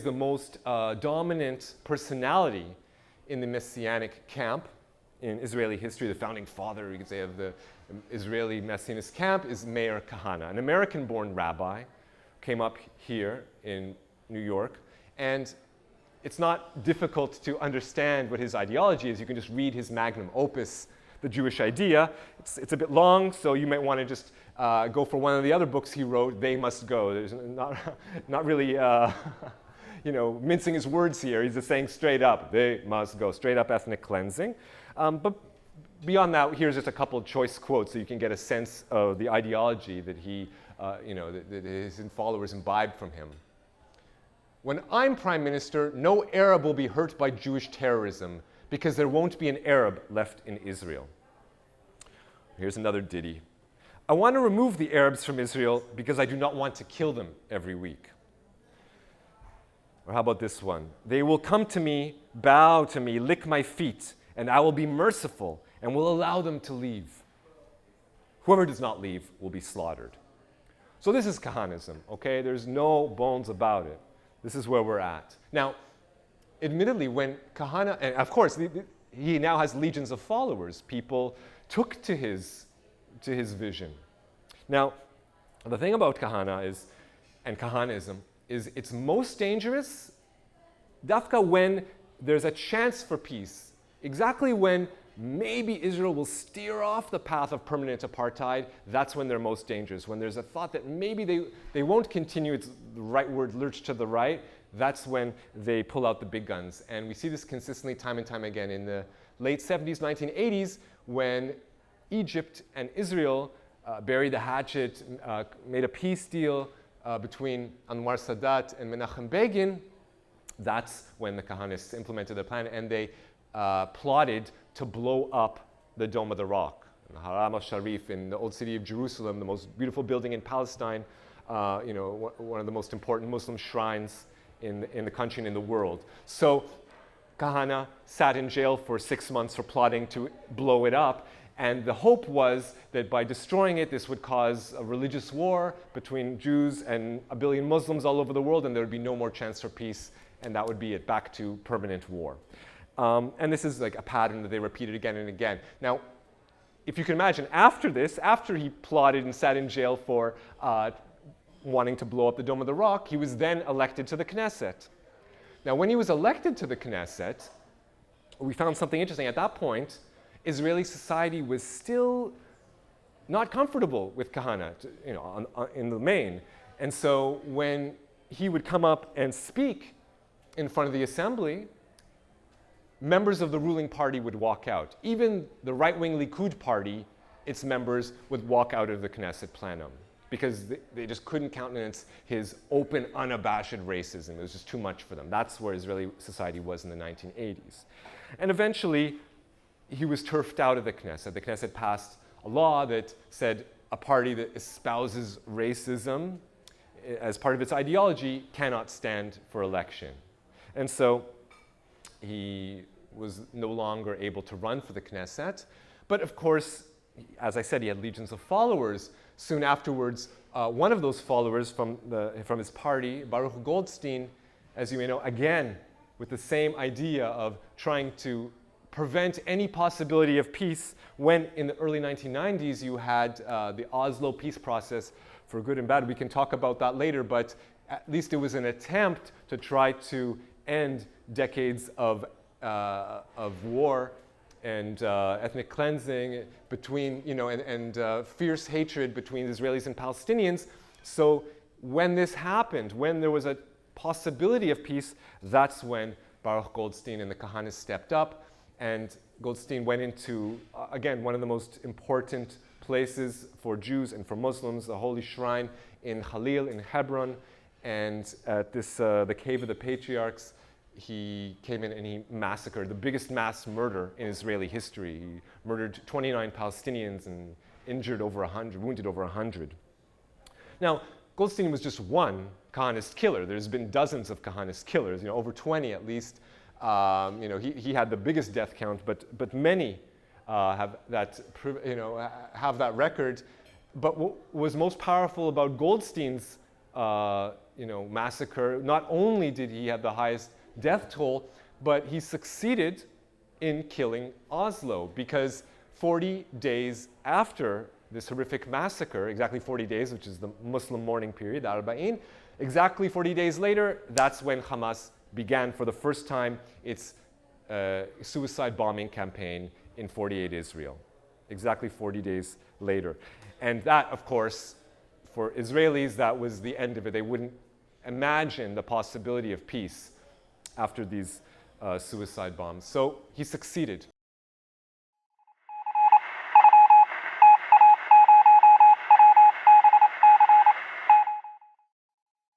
the most dominant personality in the Messianic camp in Israeli history. The founding father, you could say, of the Israeli Messianist camp is Meir Kahane, an American-born rabbi, came up here in New York, and it's not difficult to understand what his ideology is. You can just read his magnum opus, The Jewish Idea. It's a bit long, so you might want to just go for one of the other books he wrote, They Must Go. There's not really mincing his words here. He's just saying straight up, they must go, straight up ethnic cleansing. But beyond that, here's just a couple of choice quotes so you can get a sense of the ideology that that his followers imbibed from him. When I'm prime minister, no Arab will be hurt by Jewish terrorism because there won't be an Arab left in Israel. Here's another ditty. I want to remove the Arabs from Israel because I do not want to kill them every week. Or how about this one? They will come to me, bow to me, lick my feet, and I will be merciful and will allow them to leave. Whoever does not leave will be slaughtered. So this is Kahanism, okay? There's no bones about it. This is where we're at. Now, admittedly, when Kahane, and of course, he now has legions of followers. People took to his vision. Now, the thing about Kahane and Kahanism is it's most dangerous dafka when there's a chance for peace. Exactly when maybe Israel will steer off the path of permanent apartheid, that's when they're most dangerous. When there's a thought that maybe they won't continue, it's the right word, lurch to the right, that's when they pull out the big guns. And we see this consistently time and time again in the late 70s, 1980s, when Egypt and Israel buried the hatchet, made a peace deal between Anwar Sadat and Menachem Begin. That's when the Kahanists implemented their plan, and they plotted to blow up the Dome of the Rock, the Haram al-Sharif in the old city of Jerusalem, the most beautiful building in Palestine, one of the most important Muslim shrines in the country and in the world. So Kahane sat in jail for 6 months for plotting to blow it up, and the hope was that by destroying it, this would cause a religious war between Jews and 1 billion Muslims all over the world, and there would be no more chance for peace, and that would be it, back to permanent war. And this is like a pattern that they repeated again and again. Now, if you can imagine, after this, after he plotted and sat in jail for wanting to blow up the Dome of the Rock, he was then elected to the Knesset. Now, when he was elected to the Knesset, we found something interesting. At that point, Israeli society was still not comfortable with Kahane, in the main. And so when he would come up and speak in front of the assembly, members of the ruling party would walk out. Even the right-wing Likud party, its members would walk out of the Knesset plenum because they just couldn't countenance his open, unabashed racism. It was just too much for them. That's where Israeli society was in the 1980s. And eventually, he was turfed out of the Knesset. The Knesset passed a law that said a party that espouses racism as part of its ideology cannot stand for election. And so he was no longer able to run for the Knesset. But of course, as I said, he had legions of followers. Soon afterwards, one of those followers from his party, Baruch Goldstein, as you may know, again, with the same idea of trying to prevent any possibility of peace, when in the early 1990s you had the Oslo peace process, for good and bad. We can talk about that later, but at least it was an attempt to try to end decades of war and ethnic cleansing between, and fierce hatred between Israelis and Palestinians. So when this happened, when there was a possibility of peace, that's when Baruch Goldstein and the Kahanists stepped up, and Goldstein went into, again, one of the most important places for Jews and for Muslims, the holy shrine in Khalil, in Hebron, and at this, the Cave of the Patriarchs, he came in and he massacred the biggest mass murder in Israeli history. He murdered 29 Palestinians and injured over 100, wounded over 100. Now, Goldstein was just one Kahanist killer. There's been dozens of Kahanist killers, over 20 at least. He had the biggest death count, but many have that record. But what was most powerful about Goldstein's massacre, not only did he have the highest death toll, but he succeeded in killing Oslo, because 40 days after this horrific massacre, exactly 40 days, which is the Muslim mourning period, the Arba'in, exactly 40 days later, that's when Hamas began for the first time its suicide bombing campaign in 48 Israel, exactly 40 days later. And that, of course, for Israelis, that was the end of it. They wouldn't imagine the possibility of peace after these suicide bombs. So he succeeded.